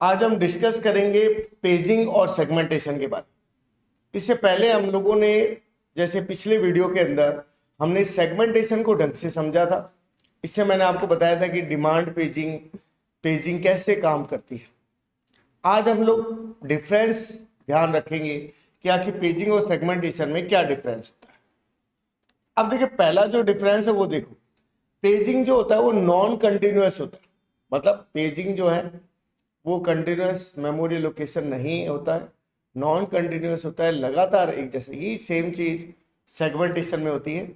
आज हम डिस्कस करेंगे पेजिंग और सेगमेंटेशन के बारे में। इससे पहले हम लोगों ने जैसे पिछले वीडियो के अंदर हमने सेगमेंटेशन को ढंग से समझा था। इससे मैंने आपको बताया था कि डिमांड पेजिंग पेजिंग कैसे काम करती है। आज हम लोग डिफरेंस ध्यान रखेंगे कि आखिर पेजिंग और सेगमेंटेशन में क्या डिफरेंस होता है। अब देखिए, पहला जो डिफरेंस है वो देखो, पेजिंग जो होता है वो नॉन कंटिन्यूअस होता है। मतलब पेजिंग जो है वो कंटिन्यूअस मेमोरी लोकेशन नहीं होता है, नॉन कंटिन्यूअस होता है, लगातार एक जैसे। ये सेम चीज सेगमेंटेशन में होती है।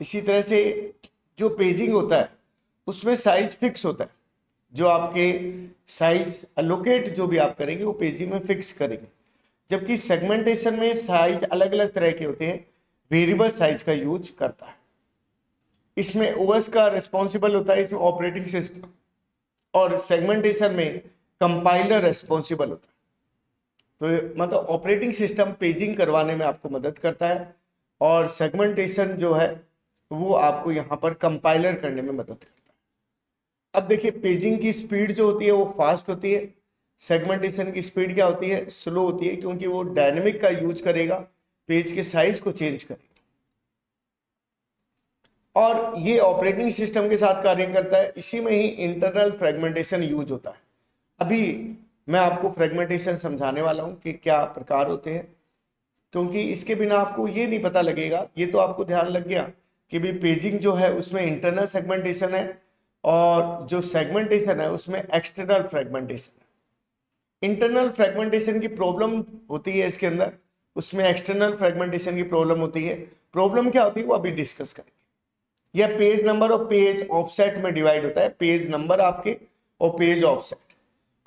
इसी तरह से जो पेजिंग होता है उसमें साइज फिक्स होता है। जो आपके साइज अलोकेट जो भी आप करेंगे वो पेजिंग में फिक्स करेंगे, जबकि सेगमेंटेशन में साइज अलग अलग तरह के होते हैं, वेरिएबल साइज का यूज करता है। इसमें ओएस का रिस्पॉन्सिबल होता है, इसमें ऑपरेटिंग सिस्टम, और सेगमेंटेशन में कंपाइलर रिस्पॉन्सिबल होता है। तो मतलब ऑपरेटिंग सिस्टम पेजिंग करवाने में आपको मदद करता है और सेगमेंटेशन जो है वो आपको यहाँ पर कंपाइलर करने में मदद करता है। अब देखिए, पेजिंग की स्पीड जो होती है वो फास्ट होती है, सेगमेंटेशन की स्पीड क्या होती है, स्लो होती है, क्योंकि वो डायनेमिक का यूज करेगा, पेज के साइज को चेंज करेगा। और ये ऑपरेटिंग सिस्टम के साथ कार्य करता है, इसी में ही इंटरनल फ्रेगमेंटेशन यूज होता है। अभी मैं आपको फ्रेगमेंटेशन समझाने वाला हूं कि क्या प्रकार होते हैं, क्योंकि इसके बिना आपको ये नहीं पता लगेगा। ये तो आपको ध्यान लग गया कि भी पेजिंग जो है उसमें इंटरनल सेगमेंटेशन है और जो सेगमेंटेशन है उसमें एक्सटर्नल फ्रेगमेंटेशन है। इंटरनल फ्रेगमेंटेशन की प्रॉब्लम होती है इसके अंदर, उसमें एक्सटर्नल फ्रेगमेंटेशन की प्रॉब्लम होती है। प्रॉब्लम क्या होती है वो अभी डिस्कस करेंगे। यह पेज नंबर और पेज ऑफसेट में डिवाइड होता है, पेज नंबर आपके और पेज ऑफसेट,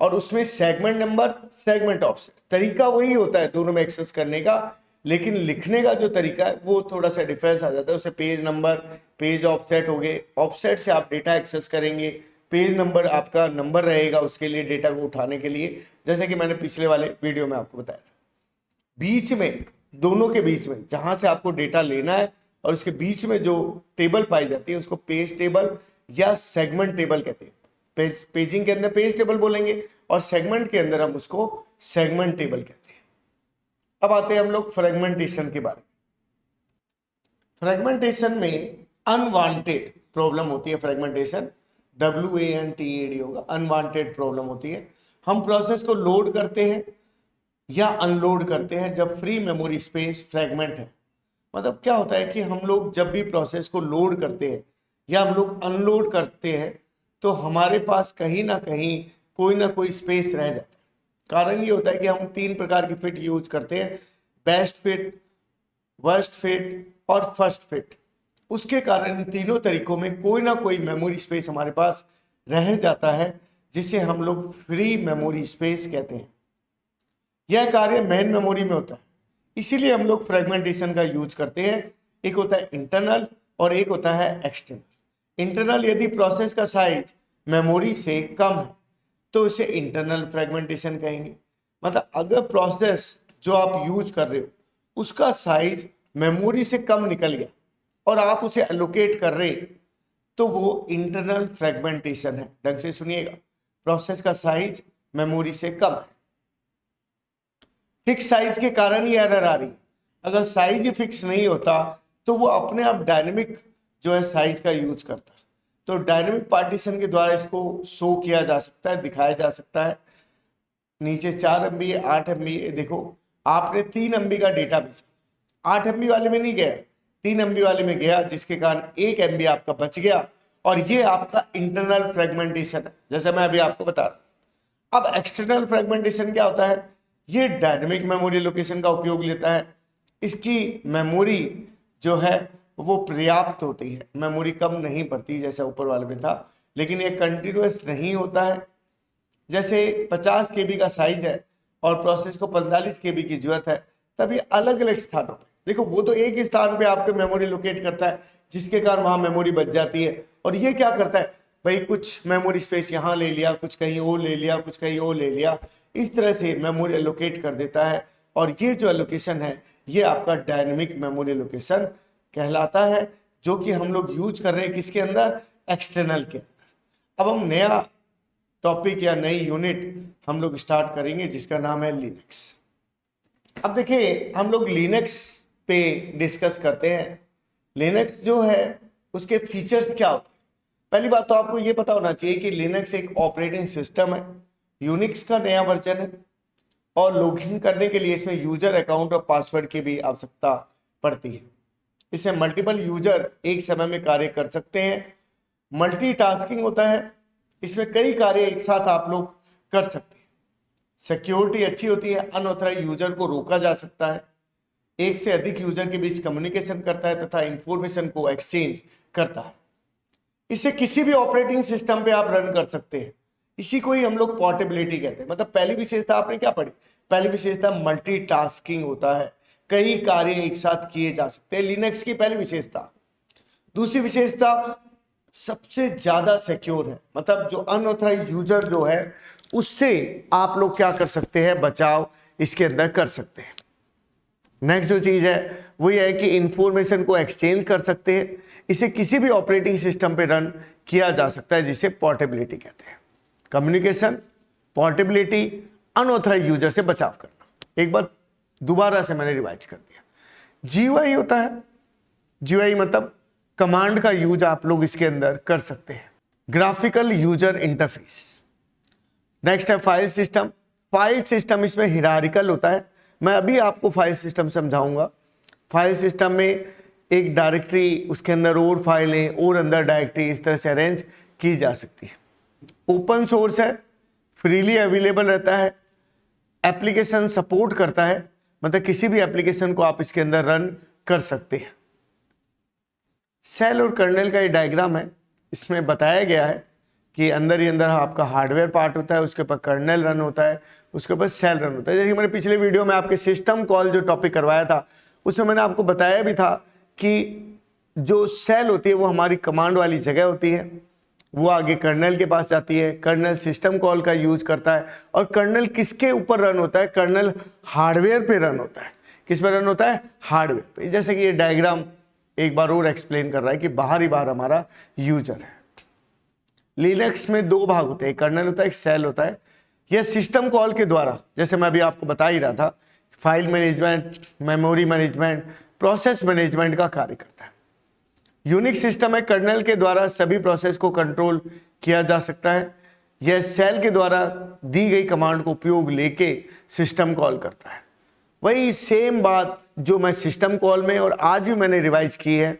और उसमें सेगमेंट नंबर, सेगमेंट ऑफसेट। तरीका वही होता है दोनों में एक्सेस करने का, लेकिन लिखने का जो तरीका है वो थोड़ा सा डिफरेंस आ जाता है। उससे पेज नंबर, पेज ऑफसेट हो गए, ऑफसेट से आप डेटा एक्सेस करेंगे, पेज नंबर आपका नंबर रहेगा उसके लिए, डेटा को उठाने के लिए, जैसे कि मैंने पिछले वाले वीडियो में आपको बताया था। बीच में, दोनों के बीच में जहां से आपको डेटा लेना है और उसके बीच में जो टेबल पाई जाती है उसको पेज टेबल या सेगमेंट टेबल कहते हैं। पेजिंग के अंदर पेज टेबल बोलेंगे और सेगमेंट के अंदर हम उसको सेगमेंट टेबल कहते हैं। अब आते हैं हम लोग फ्रेगमेंटेशन के बारे में। फ्रेगमेंटेशन में अनवांटेड प्रॉब्लम होती है। फ्रेगमेंटेशन WANTED होगा, अनवांटेड प्रॉब्लम होती है। हम प्रोसेस को लोड करते हैं या अनलोड करते हैं जब फ्री मेमोरी स्पेस फ्रेगमेंट है। मतलब क्या होता है कि हम लोग जब भी प्रोसेस को लोड करते हैं या हम लोग अनलोड करते हैं तो हमारे पास कहीं ना कोई स्पेस रह जाता है। कारण ये होता है कि हम 3 प्रकार की फिट यूज करते हैं, बेस्ट फिट, वर्स्ट फिट और फर्स्ट फिट। उसके कारण इन तीनों तरीकों में कोई ना कोई मेमोरी स्पेस हमारे पास रह जाता है, जिसे हम लोग फ्री मेमोरी स्पेस कहते हैं। यह कार्य मेन मेमोरी में होता है, इसीलिए हम लोग फ्रेगमेंटेशन का यूज करते हैं। एक होता है इंटरनल और एक होता है एक्सटर्नल। इंटरनल, यदि प्रोसेस का साइज मेमोरी से कम है तो इसे इंटरनल फ्रेगमेंटेशन कहेंगे। मतलब अगर प्रोसेस जो आप यूज कर रहे हो उसका साइज मेमोरी से कम निकल गया और आप उसे एलोकेट कर रहे तो वो इंटरनल फ्रेगमेंटेशन है। ढंग से सुनिएगा, प्रोसेस का साइज मेमोरी से कम है। फिक्स साइज के कारण ये एरर आ रही है। अगर साइज फिक्स नहीं होता तो वो अपने आप डायनेमिक जो है साइज का यूज करता है। तो डायनेमिक पार्टीशन के द्वारा इसको शो किया जा सकता है, दिखाया जा सकता है। नीचे 4 MB, 8 MB, देखो आपने 3 MB का डेटा भेजा, 8 MB वाले में नहीं गया, 3 MB वाले में गया, जिसके कारण 1 MB आपका बच गया और ये आपका इंटरनल फ्रेगमेंटेशन है, जैसे मैं अभी आपको बता रहा था। अब एक्सटर्नल फ्रेगमेंटेशन क्या होता है, ये डायनेमिक मेमोरी लोकेशन का उपयोग लेता है। इसकी मेमोरी जो है वो पर्याप्त होती है, मेमोरी कम नहीं पड़ती जैसा ऊपर वाले में था, लेकिन ये कंटिन्यूअस नहीं होता है। जैसे 50 KB का साइज है और प्रोसेस को 45 KB की जरूरत है, तभी अलग अलग स्थानों पे, देखो वो तो एक ही स्थान पे आपके मेमोरी लोकेट करता है, जिसके कारण वहां मेमोरी बच जाती है। और ये क्या करता है भाई, कुछ मेमोरी स्पेस यहाँ ले लिया, कुछ कहीं और ले लिया, कुछ कहीं और ले लिया, इस तरह से मेमोरी एलोकेट कर देता है। और ये जो एलोकेशन है ये आपका डायनेमिक मेमोरी एलोकेशन कहलाता है, जो कि हम लोग यूज कर रहे हैं किसके अंदर, एक्सटर्नल के अंदर। अब हम नया टॉपिक या नई यूनिट हम लोग स्टार्ट करेंगे जिसका नाम है लिनक्स। अब देखिए हम लोग लिनक्स पे डिस्कस करते हैं। लिनक्स जो है उसके फीचर्स क्या होते हैं। पहली बात तो आपको ये पता होना चाहिए कि लिनक्स एक ऑपरेटिंग सिस्टम है, यूनिक्स का नया वर्जन है और लॉगिन करने के लिए इसमें यूजर अकाउंट और पासवर्ड की भी आवश्यकता पड़ती है। इससे मल्टीपल यूजर एक समय में कार्य कर सकते हैं। मल्टीटास्किंग होता है, इसमें कई कार्य एक साथ आप लोग कर सकते हैं। सिक्योरिटी अच्छी होती है, अनऑथराइज्ड यूजर को रोका जा सकता है, एक से अधिक यूजर के बीच कम्युनिकेशन करता है तथा इंफॉर्मेशन को एक्सचेंज करता है। इसे किसी भी ऑपरेटिंग सिस्टम पे आप रन कर सकते हैं। इसी को ही हम लोग पोर्टेबिलिटी कहते हैं। मतलब पहली विशेषता आपने क्या पढ़ी? पहली विशेषता मल्टीटास्किंग होता है, कई कार्य एक साथ किए जा सकते हैं, लिनक्स की पहली विशेषता। दूसरी विशेषता सबसे ज्यादा सिक्योर है, मतलब जो अनऑथराइज्ड यूजर जो है उससे आप लोग क्या कर सकते हैं, बचाव इसके अंदर कर सकते हैं। नेक्स्ट जो चीज है वो ये है कि इंफॉर्मेशन को एक्सचेंज कर सकते हैं। इसे किसी भी ऑपरेटिंग सिस्टम पे रन किया जा सकता है, जिसे पोर्टेबिलिटी कहते हैं। कम्युनिकेशन, पोर्टेबिलिटी, अनऑथराइज्ड यूजर से बचाव करना। एक बार दोबारा से मैंने रिवाइज कर दिया। जीयूआई होता है, जीयूआई मतलब कमांड का यूज आप लोग इसके अंदर कर सकते हैं। Graphical user interface. नेक्स्ट है फाइल सिस्टम। फाइल सिस्टम इसमें हिरारिकल होता है। मैं अभी आपको फाइल सिस्टम समझाऊंगा। फाइल सिस्टम में एक डायरेक्टरी, उसके अंदर और फाइलें और अंदर डायरेक्टरी इस तरह से अरेंज की जा सकती है। ओपन सोर्स है, फ्रीली अवेलेबल रहता है, एप्लीकेशन सपोर्ट करता है, मतलब किसी भी एप्लीकेशन को आप इसके अंदर रन कर सकते हैं। सेल और कर्नेल का ये डायग्राम है। इसमें बताया गया है कि अंदर ही अंदर आपका हार्डवेयर पार्ट होता है, उसके ऊपर कर्नेल रन होता है, उसके ऊपर सेल रन होता है। जैसे मैंने पिछले वीडियो में आपके सिस्टम कॉल जो टॉपिक करवाया था उसमें मैंने आपको बताया भी था कि जो सेल होती है वो हमारी कमांड वाली जगह होती है, वो आगे कर्नेल के पास जाती है, कर्नेल सिस्टम कॉल का यूज करता है। और कर्नेल किसके ऊपर रन होता है? कर्नेल हार्डवेयर पे रन होता है। किस पे रन होता है? हार्डवेयर पे। जैसे कि ये डायग्राम एक बार और एक्सप्लेन कर रहा है कि बाहरी बार हमारा यूजर है। लिनक्स में दो भाग होते हैं, कर्नेल होता है, एक सेल होता है। यह सिस्टम कॉल के द्वारा, जैसे मैं अभी आपको बता ही रहा था, file management, memory management, process management का कार्य करता है। यूनिक्स सिस्टम है, कर्नेल के द्वारा सभी प्रोसेस को कंट्रोल किया जा सकता है। यह सेल के द्वारा दी गई कमांड को उपयोग लेके सिस्टम कॉल करता है। वही सेम बात जो मैं सिस्टम कॉल में और आज भी मैंने रिवाइज की है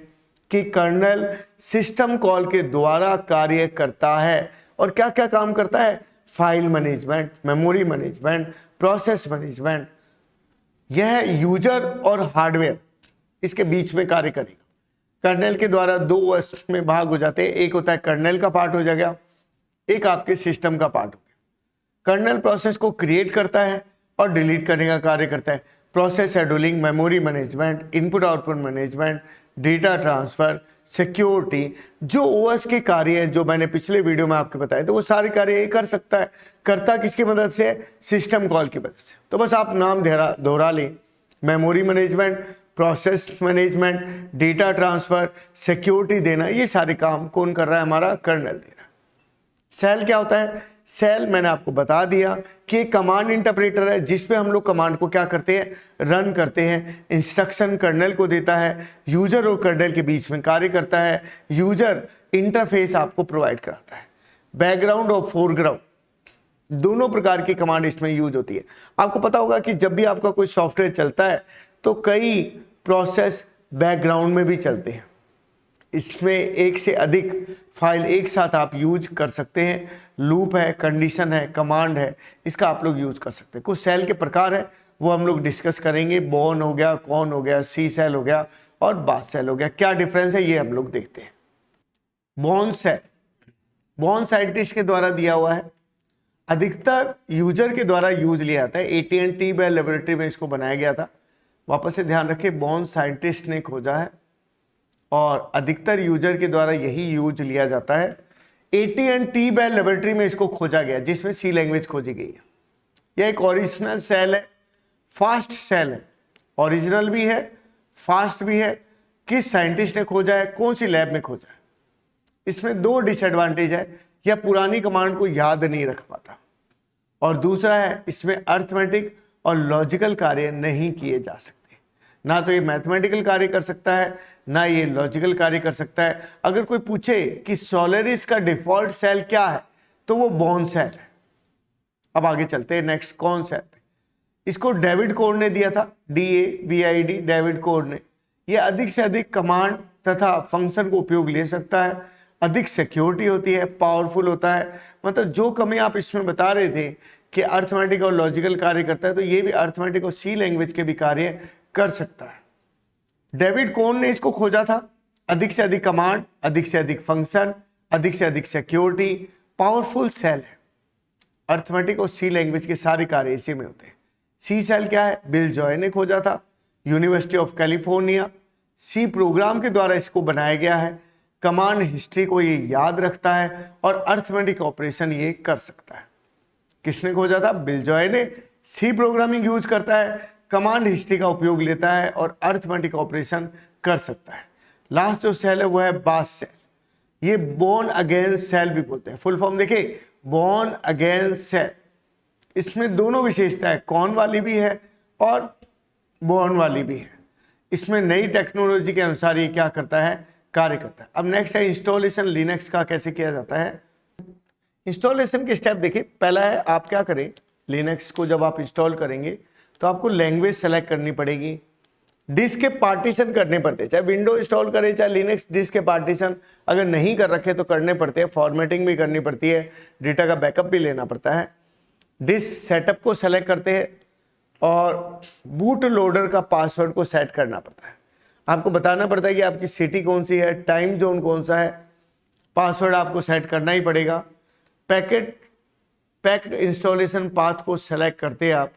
कि कर्नेल सिस्टम कॉल के द्वारा कार्य करता है। और क्या क्या काम करता है? File management, memory management, process management. यह यूजर और हार्डवेयर इसके बीच में कार्य करेगा। कर्नेल के द्वारा दो में भाग हो जाते हैं। एक होता है कर्नेल का पार्ट हो जाएगा, एक आपके सिस्टम का पार्ट हो गया। कर्नेल प्रोसेस को क्रिएट करता है और डिलीट करने का कार्य करता है। Process scheduling, memory management, input output management, data transfer, security, जो ओएस के कार्य है जो मैंने पिछले वीडियो में आपको बताया तो वो सारे कार्य ये कर सकता है। करता किसकी मदद से? सिस्टम कॉल की मदद से। तो बस आप नाम दोहरा लें, memory management, process management, data transfer, security देना, ये सारे काम कौन कर रहा है? हमारा कर्नेल दे रहा है। सेल क्या होता है? सेल मैंने आपको बता दिया कि कमांड इंटरप्रेटर है, जिसपे हम लोग कमांड को क्या करते हैं? रन करते हैं। इंस्ट्रक्शन कर्नेल को देता है, यूजर और कर्नेल के बीच में कार्य करता है, यूजर इंटरफेस आपको प्रोवाइड कराता है। बैकग्राउंड और फोरग्राउंड दोनों प्रकार की कमांड इसमें यूज होती है। आपको पता होगा कि जब भी आपका कोई सॉफ्टवेयर चलता है तो कई प्रोसेस बैकग्राउंड में भी चलते हैं। इसमें एक से अधिक फाइल एक साथ आप यूज कर सकते हैं। लूप है, कंडीशन है, कमांड है, इसका आप लोग यूज कर सकते हैं। कुछ सेल के प्रकार है वो हम लोग डिस्कस करेंगे। बोर्न हो गया, कॉर्न हो गया, सी सेल हो गया और बास सेल हो गया। क्या डिफरेंस है ये हम लोग देखते हैं। बोर्न सेल, बोर्न साइंटिस्ट के द्वारा दिया हुआ है, अधिकतर यूजर के द्वारा यूज लिया जाता है। AT&T बेल लेबोरेटरी में इसको बनाया गया था। वापस से ध्यान रखें, बोर्न साइंटिस्ट ने खोजा है और अधिकतर यूजर के द्वारा यही यूज लिया जाता है। AT&T बेल लेबोरेटरी में इसको खोजा गया, जिसमें सी लैंग्वेज खोजी गई है। यह एक ओरिजिनल सेल है, फास्ट सेल है। ओरिजिनल भी है, फास्ट भी है। किस साइंटिस्ट ने खोजा है, कौन सी लैब में खोजा है? इसमें दो डिसएडवांटेज है। या पुरानी कमांड को याद नहीं रख पाता। और दूसरा है, इसमें अर्थमेटिक और लॉजिकल कार्य नहीं किए जा सकते। ना तो ये मैथमेटिकल कार्य कर सकता है, ना ये लॉजिकल कार्य कर सकता है। अगर कोई पूछे कि सोलेरिस का डिफॉल्ट सेल क्या है, तो वो बॉर्न सेल है। अब आगे चलते हैं नेक्स्ट कौन सेल पे। इसको डेविड कोड ने दिया था, DAVID, डेविड कोड ने। ये अधिक से अधिक कमांड तथा फंक्शन को उपयोग ले सकता है, अधिक सिक्योरिटी होती है, पावरफुल होता है। मतलब जो कमी आप इसमें बता रहे थे कि अर्थमेटिक और लॉजिकल कार्य करता है, तो ये भी अर्थमेटिक और सी लैंग्वेज के भी कार्य कर सकता है। डेविड कोन ने इसको खोजा था। अधिक से अधिक कमांड, अधिक से अधिक फंक्शन, अधिक से अधिक सिक्योरिटी, पावरफुल सेल है। अर्थमेटिक और सी लैंग्वेज के सारे कार्य इसी में होते हैं। सी सेल क्या है? बिल जॉय ने खोजा था, university of California. C program के द्वारा इसको बनाया गया है। कमांड हिस्ट्री को ये याद रखता है और अर्थमेटिक ऑपरेशन ये कर सकता है। किसने खोजा था? बिल जॉय ने। सी प्रोग्रामिंग यूज करता है, कमांड हिस्ट्री का उपयोग लेता है और अर्थमेटिक ऑपरेशन कर सकता है। लास्ट जो सेल है वो है बास सेल। ये बोर्न अगेन सेल भी बोलते हैं। फुल फॉर्म देखिए, बोर्न अगेन सेल। इसमें दोनों विशेषताएं, कौन वाली भी है और बोर्न वाली भी है। इसमें नई टेक्नोलॉजी के अनुसार ये क्या करता है? कार्य करता है। अब नेक्स्ट है इंस्टॉलेशन लिनक्स का कैसे किया जाता है। इंस्टॉलेशन के स्टेप देखिए। पहला है, आप क्या करें, लिनक्स को जब आप इंस्टॉल करेंगे तो आपको लैंग्वेज सेलेक्ट करनी पड़ेगी। डिस्क के पार्टीशन करने पड़ते हैं, चाहे विंडो इंस्टॉल करें चाहे लिनक्स, डिस्क के पार्टीशन अगर नहीं कर रखे तो करने पड़ते हैं। फॉर्मेटिंग भी करनी पड़ती है, डेटा का बैकअप भी लेना पड़ता है। डिस्क सेटअप को सेलेक्ट करते हैं और बूट लोडर का पासवर्ड को सेट करना पड़ता है। आपको बताना पड़ता है कि आपकी सिटी कौन सी है, टाइम जोन कौन सा है, पासवर्ड आपको सेट करना ही पड़ेगा। पैक्ड इंस्टॉलेशन पाथ को सेलेक्ट करते हैं आप,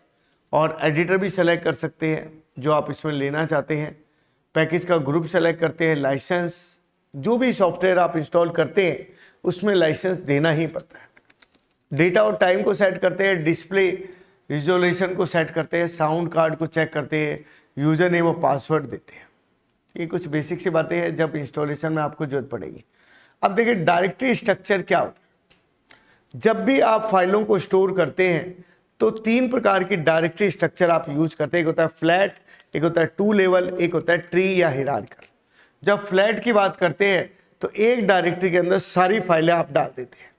और एडिटर भी सेलेक्ट कर सकते हैं जो आप इसमें लेना चाहते हैं। पैकेज का ग्रुप सेलेक्ट करते हैं। लाइसेंस, जो भी सॉफ्टवेयर आप इंस्टॉल करते हैं उसमें लाइसेंस देना ही पड़ता है। डेटा और टाइम को सेट करते हैं। डिस्प्ले रिजोल्यूशन को सेट करते हैं। साउंड कार्ड को चेक करते हैं। यूजर नेम और पासवर्ड देते हैं। ये कुछ बेसिक सी बातें हैं जब इंस्टॉलेशन में आपको जरूरत पड़ेगी। अब देखिए डायरेक्टरी स्ट्रक्चर क्या होता है। जब भी आप फाइलों को स्टोर करते हैं तो 3 प्रकार की डायरेक्टरी स्ट्रक्चर आप यूज करते हैं। एक होता है फ्लैट, एक होता है 2 लेवल, एक होता है ट्री या हिरार्किकल। जब फ्लैट की बात करते हैं तो एक डायरेक्टरी के अंदर सारी फाइलें आप डाल देते हैं।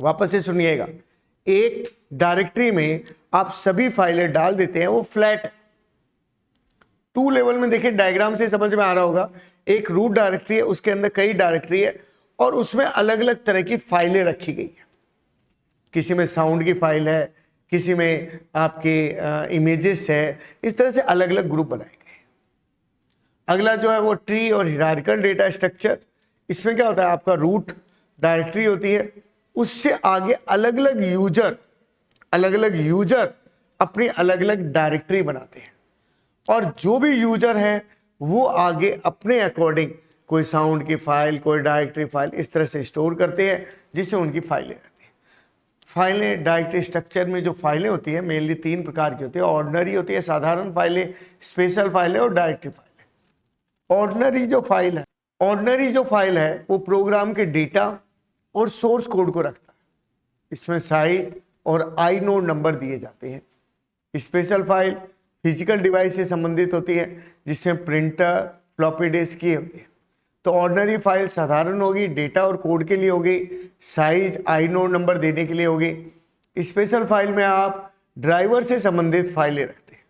वापस से सुनिएगा, एक डायरेक्टरी में आप सभी फाइलें डाल देते हैं, वो फ्लैट है। 2 लेवल में देखिए, डायग्राम से समझ में आ रहा होगा, एक रूट डायरेक्टरी है, उसके अंदर कई डायरेक्टरी है और उसमें अलग अलग तरह की फाइलें रखी गई है। किसी में साउंड की फाइल है, किसी में आपके इमेजेस है, इस तरह से अलग अलग ग्रुप बनाए गए। अगला जो है वो ट्री और हिरार्किकल डेटा स्ट्रक्चर। इसमें क्या होता है, आपका रूट डायरेक्टरी होती है, उससे आगे अलग अलग यूजर अपनी अलग अलग डायरेक्टरी बनाते हैं और जो भी यूजर है वो आगे अपने अकॉर्डिंग कोई साउंड की फाइल, कोई डायरेक्टरी फाइल इस तरह से स्टोर करते हैं जिससे उनकी फाइलें रहती हैं। फाइलें डायरेक्टरी स्ट्रक्चर में जो फाइलें होती है मेनली 3 प्रकार की होती है। ऑर्डिनरी होती है, साधारण फाइलें, स्पेशल फाइलें और डायरेक्टरी फाइलें। ऑर्डिनरी जो फाइल है वो प्रोग्राम के डेटा और सोर्स कोड को रखता है। इसमें साइज और आईनोड नंबर दिए जाते हैं। स्पेशल फाइल फिजिकल डिवाइस से संबंधित होती है, जिसमें प्रिंटर, फ्लॉपी डिस्क की होती है। तो ऑर्डिनरी फाइल साधारण होगी, डेटा और कोड के लिए होगी, साइज आईनोड नंबर देने के लिए होगी। स्पेशल फाइल में आप ड्राइवर से संबंधित फाइलें रखते हैं।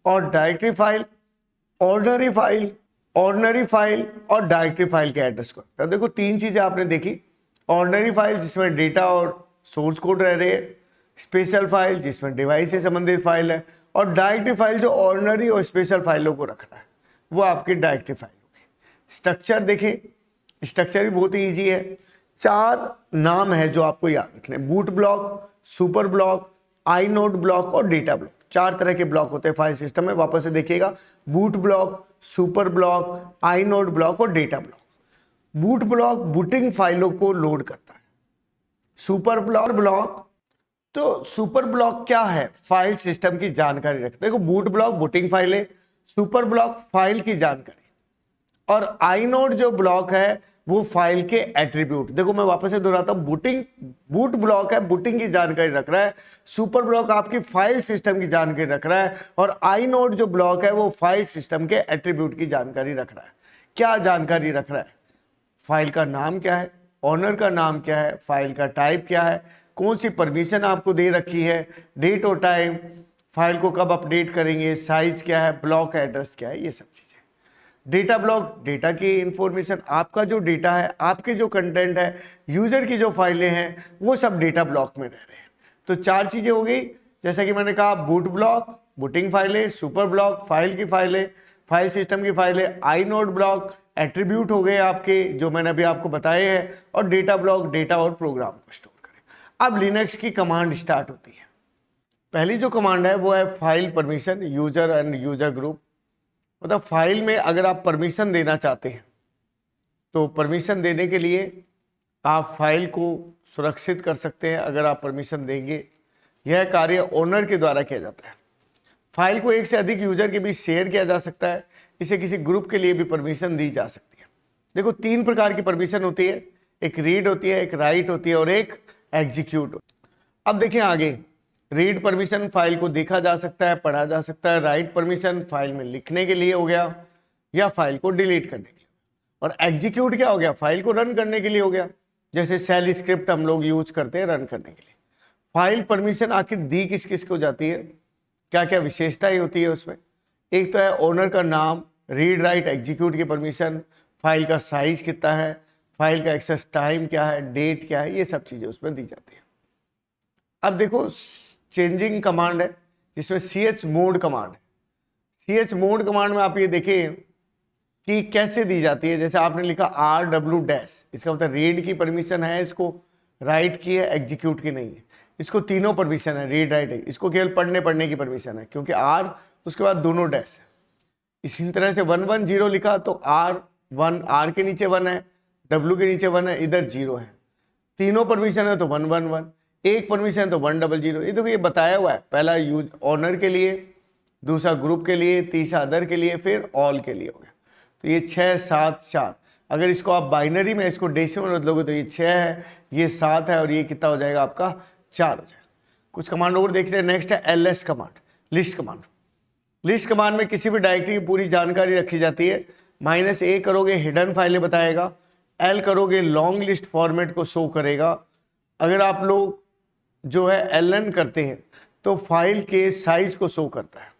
और डायरेक्टरी फाइल, ऑर्डिनरी फाइल और डायरेक्टरी फाइल के एड्रेस को। तो देखो 3 चीजें आपने देखी। ऑर्डिनरी फाइल जिसमें डेटा और सोर्स कोड रह रहे हैं, स्पेशल फाइल जिसमें डिवाइस से संबंधित फाइल है, और डायरेक्टरी फाइल जो ऑर्डिनरी और स्पेशल फाइलों को रख रहा है, वो आपकी डायरेक्टरी फाइल होगी। स्ट्रक्चर देखें, स्ट्रक्चर भी बहुत ही ईजी है। 4 नाम है जो आपको याद रखने, boot block, super block, inode block और डेटा ब्लॉक। 4 तरह के ब्लॉक होते हैं फाइल सिस्टम में। वापस से देखिएगा, boot block, super block, inode block और data block. Boot block booting फाइलों को लोड करता है। सुपर ब्लॉक क्या है, फाइल सिस्टम की जानकारी रखता है। देखो बूट ब्लॉक बूटिंग फाइल है, सुपर ब्लॉक फाइल की जानकारी, और आईनोड जो ब्लॉक है वो फाइल के एट्रीब्यूट। देखो मैं वापस से दोहराता हूं, बूट ब्लॉक है, बूटिंग की जानकारी रख रहा है, सुपर ब्लॉक आपकी फाइल सिस्टम की जानकारी रख रहा है, और आई नोड जो ब्लॉक है वो फाइल सिस्टम के एट्रीब्यूट की जानकारी रख रहा है। क्या जानकारी रख रहा है? फाइल का नाम क्या है, ऑनर का नाम क्या है, फाइल का टाइप क्या है, कौन सी परमिशन आपको दे रखी है, डेट और टाइम, फाइल को कब अपडेट करेंगे, साइज क्या है, ब्लॉक एड्रेस क्या है, ये सब चीजें। डेटा ब्लॉक, डेटा की इंफॉर्मेशन, आपका जो डेटा है, आपके जो कंटेंट है, यूजर की जो फाइलें हैं, वो सब डेटा ब्लॉक में रह रहे हैं। तो 4 चीजें हो गई, जैसा कि मैंने कहा, बूट ब्लॉक, बूटिंग फाइलें, सुपर ब्लॉक, फाइल की फाइलें, फाइल सिस्टम की फाइलें, आई नोड ब्लॉक, एट्रीब्यूट हो गए आपके जो मैंने अभी आपको बताए हैं, और डेटा ब्लॉक डेटा और प्रोग्राम को स्टोर करें। अब लिनक्स की कमांड स्टार्ट होती है। पहली जो कमांड है वो है file permission user and user group. मतलब फाइल में अगर आप परमिशन देना चाहते हैं तो परमिशन देने के लिए आप फाइल को सुरक्षित कर सकते हैं। अगर आप परमिशन देंगे, यह कार्य ओनर के द्वारा किया जाता है। फाइल को एक से अधिक यूजर के बीच शेयर किया जा सकता है। इसे किसी ग्रुप के लिए भी परमिशन दी जा सकती है। देखो 3 प्रकार की परमिशन होती है, एक रीड होती है, एक राइट होती है और एक एग्जीक्यूट। अब देखिए आगे, रीड परमिशन फाइल को देखा जा सकता है, पढ़ा जा सकता है। राइट परमिशन फाइल में लिखने के लिए हो गया या फाइल को डिलीट करने के लिए। और एग्जीक्यूट क्या हो गया? फाइल को रन करने के लिए हो गया, जैसे शेल स्क्रिप्ट हम लोग यूज करते हैं रन करने के लिए। फाइल परमिशन आखिर दी किस किस को जाती है, क्या क्या विशेषताएं होती है उसमें? एक तो है ओनर का नाम, रीड राइट एग्जीक्यूट की परमिशन, फाइल का साइज कितना है, फाइल का एक्सेस टाइम क्या है, डेट क्या है, ये सब चीजें उसमें दी जाती है। अब देखो चेंजिंग कमांड है जिसमें chmod कमांड है। chmod कमांड में आप ये देखिए कि कैसे दी जाती है। जैसे आपने लिखा rw-, इसका मतलब रीड की परमिशन है, इसको राइट की है, एग्जीक्यूट की नहीं है। इसको तीनों परमिशन है, रीड राइट है। इसको केवल पढ़ने की परमिशन है क्योंकि r उसके बाद दोनों डैश है। इसी तरह से 110 लिखा तो r1, r के नीचे 1 है, w के नीचे 1 है, इधर 0 है। तीनों परमिशन है तो 111, एक परमिशन तो 100। ये देखो ये बताया हुआ है, पहला यूज ऑनर के लिए, दूसरा ग्रुप के लिए, तीसरा अदर के लिए, फिर ऑल के लिए हो गया। तो ये 6 7 4। अगर इसको आप बाइनरी में इसको डेसिमल बदलोगे तो ये 6 है, ये 7 है और ये कितना हो जाएगा आपका 4 हो जाएगा। कुछ कमांड और देख रहे हैं। नेक्स्ट है ls command, list command. List command में किसी भी डायरेक्टरी की पूरी जानकारी रखी जाती है। -a करोगे हिडन फाइलें बताएगा, l करोगे लॉन्ग लिस्ट फॉर्मेट को शो करेगा। अगर आप लोग जो है ln करते हैं तो फाइल के साइज को शो करता है।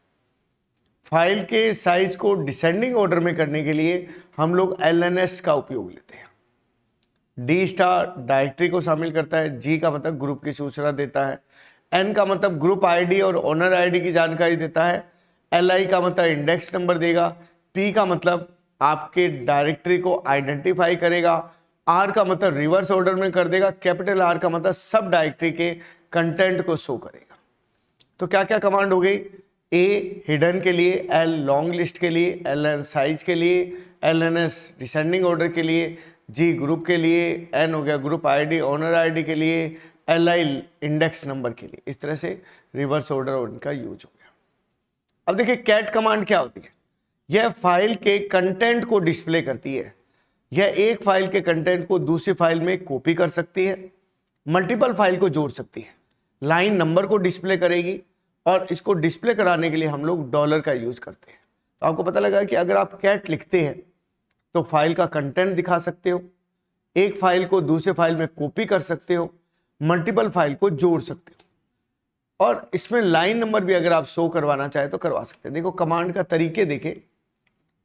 फाइल के साइज को डिसेंडिंग ऑर्डर में करने के लिए हम लोग lns का उपयोग लेते हैं। d* डायरेक्टरी को शामिल करता है, g का मतलब ग्रुप की सूचना देता है, n का मतलब ग्रुप आईडी और ओनर आईडी की जानकारी देता है, li का मतलब इंडेक्स नंबर देगा, p का मतलब आपके डायरेक्टरी को आइडेंटिफाई करेगा, r का मतलब रिवर्स ऑर्डर में कर देगा, कैपिटल R का मतलब सब डायरेक्टरी के कंटेंट को शो करेगा। तो क्या क्या कमांड हो गई? a हिडन के लिए, l लॉन्ग लिस्ट के लिए, ln साइज के लिए, lns डिसेंडिंग ऑर्डर के लिए, g ग्रुप के लिए, n हो गया ग्रुप आईडी ओनर आईडी के लिए, li इंडेक्स नंबर के लिए। इस तरह से रिवर्स ऑर्डर उनका यूज हो गया। अब देखिए कैट कमांड क्या होती है? यह फाइल के कंटेंट को डिस्प्ले करती है। यह एक फाइल के कंटेंट को दूसरी फाइल में कॉपी कर सकती है, मल्टीपल फाइल को जोड़ सकती है, लाइन नंबर को डिस्प्ले करेगी, और इसको डिस्प्ले कराने के लिए हम लोग डॉलर का यूज करते हैं। तो आपको पता लगा कि अगर आप कैट लिखते हैं तो फाइल का कंटेंट दिखा सकते हो, एक फाइल को दूसरे फाइल में कॉपी कर सकते हो, मल्टीपल फाइल को जोड़ सकते हो, और इसमें लाइन नंबर भी अगर आप शो करवाना चाहे तो करवा सकते हैं। देखो कमांड का तरीके देखे।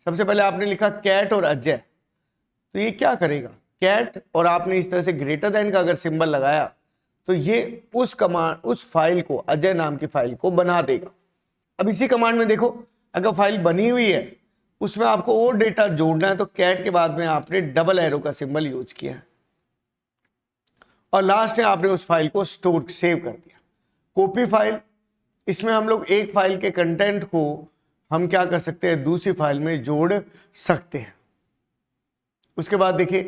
सबसे पहले आपने लिखा कैट और अजय, तो ये क्या करेगा? कैट और आपने इस तरह से ग्रेटर देन का अगर सिंबल लगाया तो ये उस कमांड, उस फाइल को, अजय नाम की फाइल को बना देगा। अब इसी कमांड में देखो, अगर फाइल बनी हुई है उसमें आपको और डेटा जोड़ना है तो कैट के बाद में आपने डबल एरो का सिंबल यूज किया है, और लास्ट में आपने उस फाइल को स्टोर सेव कर दिया। कॉपी फाइल, इसमें हम लोग एक फाइल के कंटेंट को हम क्या कर सकते हैं? दूसरी फाइल में जोड़ सकते हैं। उसके बाद देखिए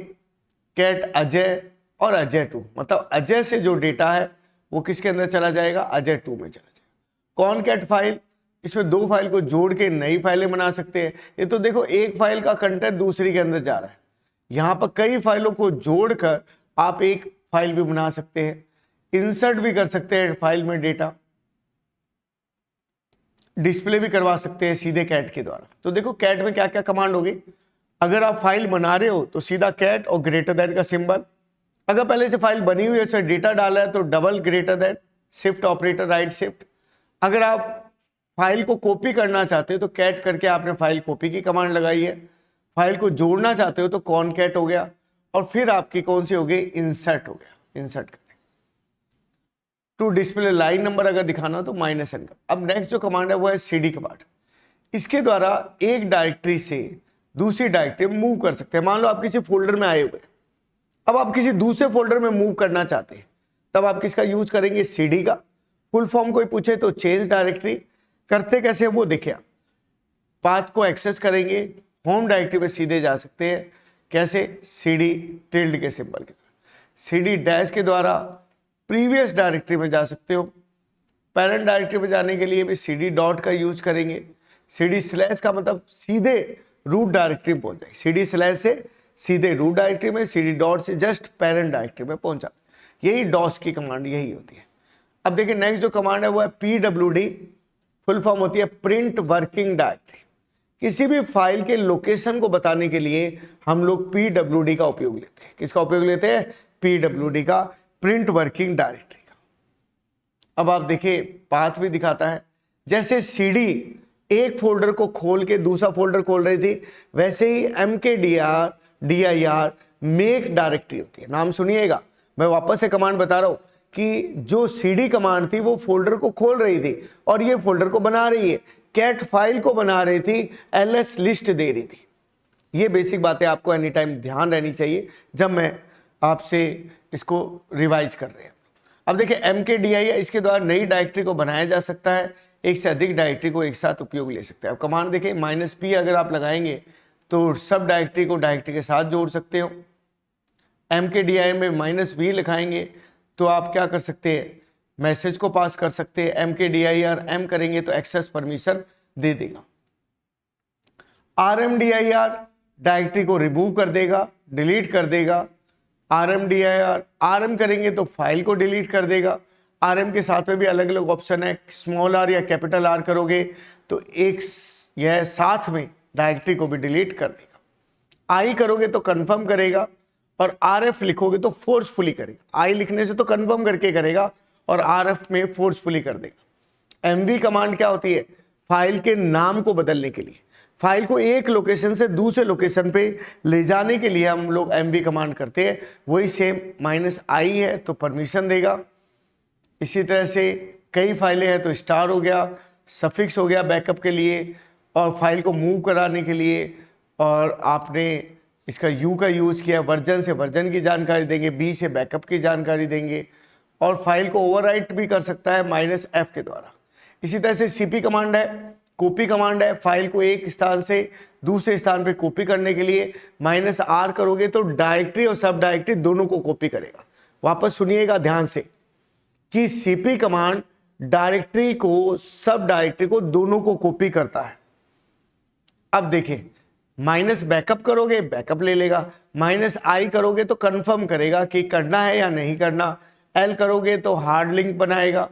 कैट अजय और अजय 2, मतलब अजय से जो डेटा है वो किसके अंदर चला जाएगा? अजय 2 में चला जाएगा। कौन कैट फाइल, इसमें 2 फाइल को जोड़ के नई फाइलें बना सकते हैं। ये तो देखो एक फाइल का कंटेंट दूसरी के अंदर जा रहा है, यहाँ पर कई फाइलों को जोड़कर आप एक फाइल भी बना सकते हैं, इंसर्ट भी कर सकते हैं फाइल में डेटा, डिस्प्ले भी करवा सकते हैं सीधे कैट के द्वारा। तो देखो कैट में क्या क्या कमांड होगी। अगर आप फाइल बना रहे हो तो सीधा कैट और ग्रेटर देन का सिंबल, अगर पहले से फाइल बनी हुई है उसमें डेटा डाला है तो double greater than, shift operator right shift. अगर आप फाइल को कॉपी करना चाहते हो तो कैट करके आपने फाइल कॉपी की कमांड लगाई है, फाइल को जोड़ना चाहते हो तो कॉनकैट हो गया, और फिर आपकी कौन सी हो गई, इंसर्ट हो गया, इंसर्ट करें। टू डिस्प्ले लाइन नंबर अगर दिखाना तो -n का। अब नेक्स्ट जो कमांड है वो है cd कमांड। इसके द्वारा एक डायरेक्टरी से दूसरी डायरेक्टरी में मूव कर सकते हैं। मान लो आप किसी फोल्डर में आए हुए, अब आप किसी दूसरे फोल्डर में मूव करना चाहते हैं, तब आप किसका यूज करेंगे, cd का। फुल फॉर्म कोई पूछे तो चेंज डायरेक्टरी। करते कैसे वो देखिए, पाथ को एक्सेस करेंगे, होम डायरेक्टरी में सीधे जा सकते हैं। कैसे, cd टिल्ड के सिंबल के द्वारा। cd डैश के द्वारा प्रीवियस डायरेक्टरी में जा सकते हो। पेरेंट डायरेक्टरी में जाने के लिए भी cd डॉट का यूज करेंगे। cd स्लैश का मतलब सीधे रूट डायरेक्टरी में पहुंच जाए, cd स्लैश से सीधे रूट डायरेक्टरी में, cd डॉट से जस्ट पेरेंट डायरेक्टरी में पहुंचा। यही डॉस की कमांड यही होती है। अब देखिए नेक्स्ट जो कमांड है वो है pwd। फुल फॉर्म होती है प्रिंट वर्किंग डायरेक्टरी। किसी भी फाइल के लोकेशन को बताने के लिए हम लोग pwd का उपयोग लेते हैं। किसका उपयोग लेते हैं, pwd का, प्रिंट वर्किंग डायरेक्टरी का। अब आप देखिए पाथ भी दिखाता है। जैसे cd एक फोल्डर को खोल के दूसरा फोल्डर खोल रही थी, वैसे ही mkdir dir मेक डायरेक्टरी होती है। नाम सुनिएगा, मैं वापस से कमांड बता रहा हूं कि जो cd कमांड थी वो फोल्डर को खोल रही थी और ये फोल्डर को बना रही है। कैट फाइल को बना रही थी, ls लिस्ट दे रही थी। ये बेसिक बातें आपको एनी टाइम ध्यान रहनी चाहिए जब मैं आपसे इसको रिवाइज कर रहे हैं। अब देखिए mkdir, इसके द्वारा नई डायरेक्टरी को बनाया जा सकता है, एक से अधिक डायरेक्टरी को एक साथ उपयोग ले सकते हैं। अब कमांड देखिए -p अगर आप लगाएंगे तो सब डायरेक्टरी को डायरेक्टरी के साथ जोड़ सकते हो। mkdir में -v लिखाएंगे तो आप क्या कर सकते हैं, मैसेज को पास कर सकते हैं। mkdir m करेंगे तो एक्सेस परमिशन दे देगा। rmdir डायरेक्टरी को रिमूव कर देगा, डिलीट कर देगा। rmdir rm करेंगे तो फाइल को डिलीट कर देगा। rm के साथ में भी अलग अलग ऑप्शन है, स्मॉल r या कैपिटल R करोगे तो एक यह साथ में डायरेक्टरी को भी डिलीट कर देगा। I करोगे तो कंफर्म करेगा और RF लिखोगे तो फोर्सफुली करेगा। I लिखने से तो कंफर्म करके करेगा और RF में फोर्सफुली कर देगा। MV कमांड क्या होती है, फाइल के नाम को बदलने के लिए, फाइल को एक लोकेशन से दूसरे लोकेशन पे ले जाने के लिए हम लोग MV कमांड करते हैं। वही सेम -i है तो परमिशन देगा। इसी तरह से कई फाइलें हैं तो स्टार हो गया, सफिक्स हो गया बैकअप के लिए और फाइल को मूव कराने के लिए, और आपने इसका U का यूज़ किया, वर्जन से वर्जन की जानकारी देंगे, B से बैकअप की जानकारी देंगे, और फाइल को ओवरराइट भी कर सकता है -f के द्वारा। इसी तरह से CP कमांड है, कॉपी कमांड है, फाइल को एक स्थान से दूसरे स्थान पे कॉपी करने के लिए -r करोगे तो डायरेक्टरी और सब डायरेक्टरी दोनों को कॉपी करेगा। वापस सुनिएगा ध्यान से कि CP कमांड डायरेक्टरी को, सब डायरेक्टरी को, दोनों को कॉपी करता है। अब देखिए बैकअप करोगे बैकअप ले लेगा, -i करोगे तो कंफर्म करेगा कि करना है या नहीं करना, L करोगे तो हार्ड लिंक बनाएगा,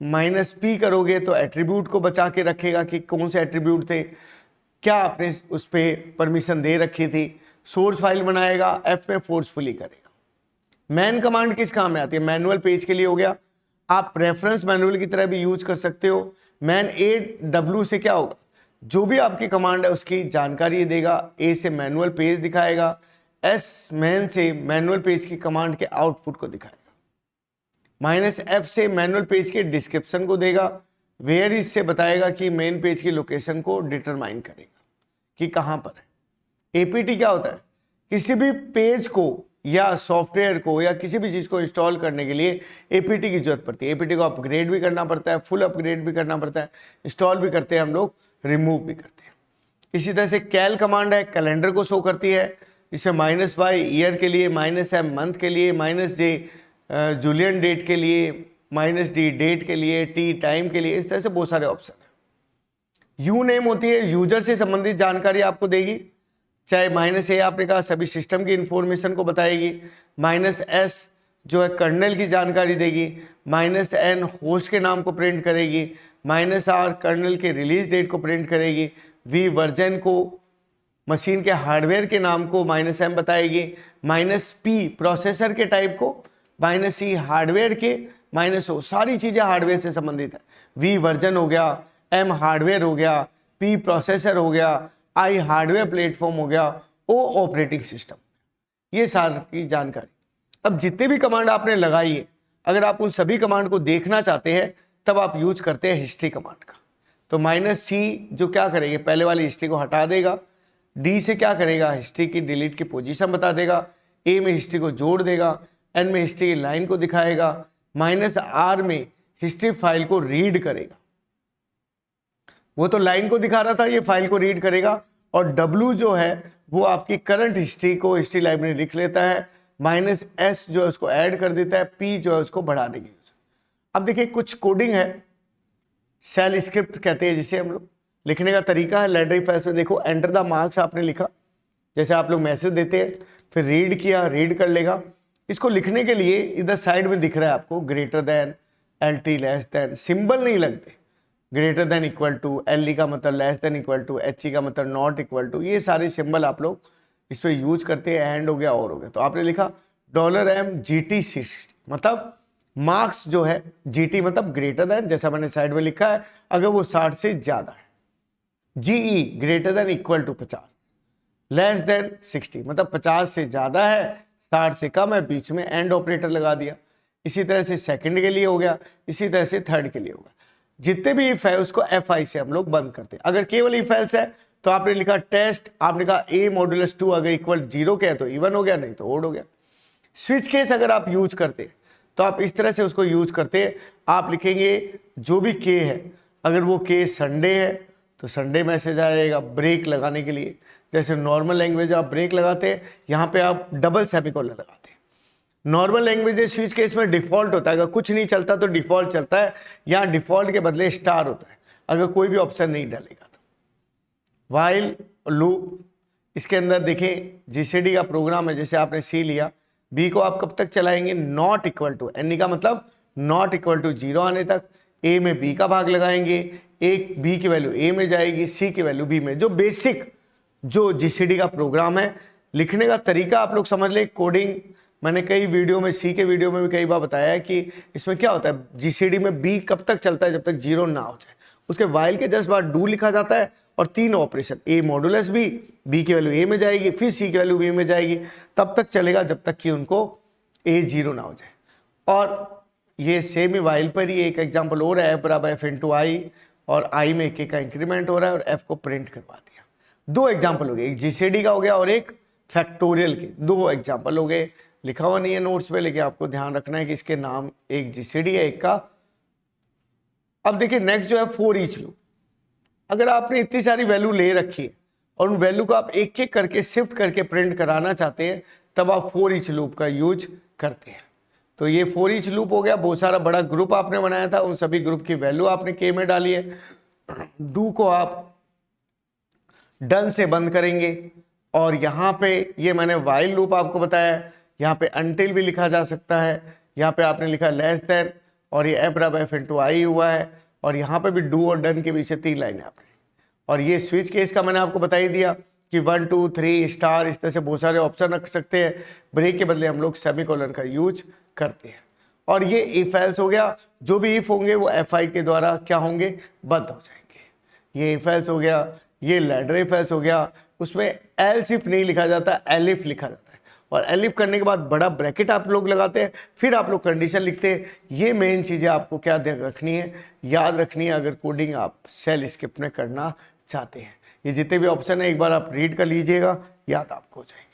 -p करोगे तो एट्रीब्यूट को बचा के रखेगा कि कौन से एट्रीब्यूट थे, क्या आपने उस पर परमिशन दे रखी थी, सोर्स फाइल बनाएगा, F में फोर्सफुली करेगा। मैन कमांड किस काम में आती है, मैनुअल पेज के लिए हो गया, आप रेफरेंस मैनुअल की तरह भी यूज कर सकते हो। मैन AW से क्या होगा, जो भी आपकी कमांड है उसकी जानकारी देगा। A से मैनुअल पेज दिखाएगा, S मैन से मैनुअल पेज की कमांड के आउटपुट को दिखाएगा, -f से मैनुअल पेज के डिस्क्रिप्शन को देगा, वेयर इज से बताएगा कि मेन पेज की लोकेशन को डिटरमाइन करेगा कि कहां पर है। APT क्या होता है, किसी भी पेज को या सॉफ्टवेयर को या किसी भी चीज को इंस्टॉल करने के लिए APT की जरूरत पड़ती है। APT को अपग्रेड भी करना पड़ता है, फुल अपग्रेड भी करना पड़ता है, इंस्टॉल भी करते हैं हम लोग, रिमूव भी करते हैं। इसी तरह से कैल कमांड है, कैलेंडर को शो करती है। इसे -y ईयर के लिए, -m मंथ के लिए, -j जूलियन डेट के लिए, -d डेट के लिए, t टाइम के लिए, इस तरह से बहुत सारे ऑप्शन है। यू नेम होती है, यूजर से संबंधित जानकारी आपको देगी। चाहे -a आपने कहा सभी सिस्टम की इंफॉर्मेशन को बताएगी, -s जो है कर्नल की जानकारी देगी, -n होस्ट के नाम को प्रिंट करेगी, -r कर्नल के रिलीज डेट को प्रिंट करेगी, v वर्जन को मशीन के हार्डवेयर के नाम को -m बताएगी, -p प्रोसेसर के टाइप को, -c हार्डवेयर के, -o सारी चीज़ें हार्डवेयर से संबंधित है। v वर्जन हो गया, m हार्डवेयर हो गया, p प्रोसेसर हो गया, i हार्डवेयर प्लेटफॉर्म हो गया, o ऑपरेटिंग सिस्टम। ये सारी जानकारी। अब जितने भी कमांड आपने लगाई है, अगर आप उन सभी कमांड को देखना चाहते हैं तब आप यूज करते हैं हिस्ट्री कमांड का। तो -c जो क्या करेगी, पहले वाली हिस्ट्री को हटा देगा, d से क्या करेगा, हिस्ट्री की डिलीट की पोजीशन बता देगा, a में हिस्ट्री को जोड़ देगा, n में हिस्ट्री की लाइन को दिखाएगा, -r में हिस्ट्री फाइल को रीड करेगा। वो तो लाइन को दिखा रहा था, ये फाइल को रीड करेगा। और w जो है वो आपकी करंट हिस्ट्री को हिस्ट्री लाइब्रेरी लिख लेता है, -s जो है उसको ऐड कर देता है, p जो है उसको बढ़ाने की। अब देखिए कुछ कोडिंग है, सेल स्क्रिप्ट कहते हैं जिसे हम लोग, लिखने का तरीका है। लाइब्रेरी फाइल्स में देखो एंटर द मार्क्स आपने लिखा, जैसे आप लोग मैसेज देते हैं, फिर रीड किया, रीड कर लेगा। इसको लिखने के लिए इधर साइड में दिख रहा है आपको greater than, LT less than, symbol नहीं लगते, greater than equal to, LE का मतलब less than equal to, HE का मतलब नॉट इक्वल टू, ये सारे सिंबल आप लोग इस पर यूज करते हैं। एंड हो गया और हो गया। तो आपने लिखा $MGT60 मतलब मार्क्स जो है, GT मतलब ग्रेटर देन, जैसा मैंने साइड में लिखा है, अगर वो 60 से ज्यादा है, GE greater than equal to 50, less than 60 मतलब 50 से ज्यादा है, 60 से कम है, बीच में एंड ऑपरेटर लगा दिया। इसी तरह से सेकंड के लिए हो गया, इसी तरह से थर्ड के लिए होगा। जितने भी इफ है उसको FI से हम लोग बंद करते हैं। अगर केवल इफ एल्स है तो आपने लिखा टेस्ट, आपने कहा a मॉडुलस 2 अगर इक्वल 0 के है तो इवन हो गया, नहीं तो ओड हो गया। स्विच केस अगर आप यूज करते हैं तो आप इस तरह से उसको यूज करते हैं, आप लिखेंगे जो भी k है, अगर वो k संडे है तो संडे मैसेज आएगा ब्रेक लगाने के लिए। जैसे नॉर्मल लैंग्वेज आप ब्रेक लगाते हैं, यहाँ पे आप डबल सेमीकोलन लगाते हैं। नॉर्मल लैंग्वेज स्विच केस में डिफॉल्ट होता है, अगर कुछ नहीं चलता तो डिफॉल्ट चलता है, यहाँ डिफॉल्ट के बदले स्टार होता है अगर कोई भी ऑप्शन नहीं डालेगा तो। वाइल लूप, इसके अंदर देखें GCD का प्रोग्राम है, जैसे आपने C लिया, B को आप कब तक चलाएंगे, नॉट इक्वल टू, NE का मतलब नॉट इक्वल टू 0 आने तक। A में B का भाग लगाएंगे, एक B की वैल्यू A में जाएगी, C की वैल्यू B में। जो बेसिक जो GCD का प्रोग्राम है, लिखने का तरीका आप लोग समझ ले। कोडिंग मैंने कई वीडियो में, C के वीडियो में भी कई बार बताया है कि इसमें क्या होता है, GCD में B कब तक चलता है, जब तक 0 ना हो जाए। उसके वाइल के जस्ट बाद डू लिखा जाता है और 3 ऑपरेशन, A मॉडुलस B की वैल्यू A में जाएगी, फिर C की वैल्यू B में जाएगी, तब तक चलेगा जब तक कि उनको A 0 ना हो जाए। और ये सेम ही वाइल पर ही एक एग्जाम्पल और है, F बराबर F इंटू I, और I में K का इंक्रीमेंट हो रहा है और F को प्रिंट करवा दिया। 2 एग्जाम्पल हो गए, एक GCD का हो गया और एक फैक्टोरियल के, 2 एग्जाम्पल हो गए। लिखा हुआ नहीं है नोट्स पे, लेकिन आपको ध्यान रखना है कि इसके नाम एक GCD है, एक का। अब देखिए नेक्स्ट जो है फॉर ईच लूप। अगर आपने इतनी सारी वैल्यू ले रखी है और उन वैल्यू को आप एक एक करके शिफ्ट करके प्रिंट कराना चाहते हैं, तब आप फॉर ईच लूप का यूज करते हैं। तो ये फॉर ईच लूप हो गया, बहुत सारा बड़ा ग्रुप आपने बनाया था, उन सभी ग्रुप की वैल्यू आपने K में डाली है। डू को आप डन से बंद करेंगे, और यहाँ पे ये मैंने वाइल लूप आपको बताया, यहाँ पे अनटिल भी लिखा जा सकता है, यहाँ पे आपने लिखा लेस देन, और ये F बराबर F इंटू I हुआ है, और यहाँ पे भी डू और डन के पीछे 3 लाइनें आपने। और ये स्विच केस का मैंने आपको बता ही दिया कि 1 2 3 स्टार, इस तरह से बहुत सारे ऑप्शन रख सकते हैं। ब्रेक के बदले हम लोग सेमीकोलन का यूज करते हैं। और ये इफ एल्स हो गया, जो भी इफ होंगे वो FI के द्वारा क्या होंगे, बंद हो जाएंगे। ये इफ एल्स हो गया, ये लैडर इफ एल्स हो गया, उसमें एल्स इफ नहीं लिखा जाता, एलिफ लिखा जाता है, और एलिफ करने के बाद बड़ा ब्रैकेट आप लोग लगाते हैं, फिर आप लोग कंडीशन लिखते हैं। ये मेन चीज़ें आपको क्या रखनी है, याद रखनी है, अगर कोडिंग आप सेल स्क्रिप्ट में करना चाहते हैं। ये जितने भी ऑप्शन है एक बार आप रीड कर लीजिएगा, याद आपको हो जाएंगे।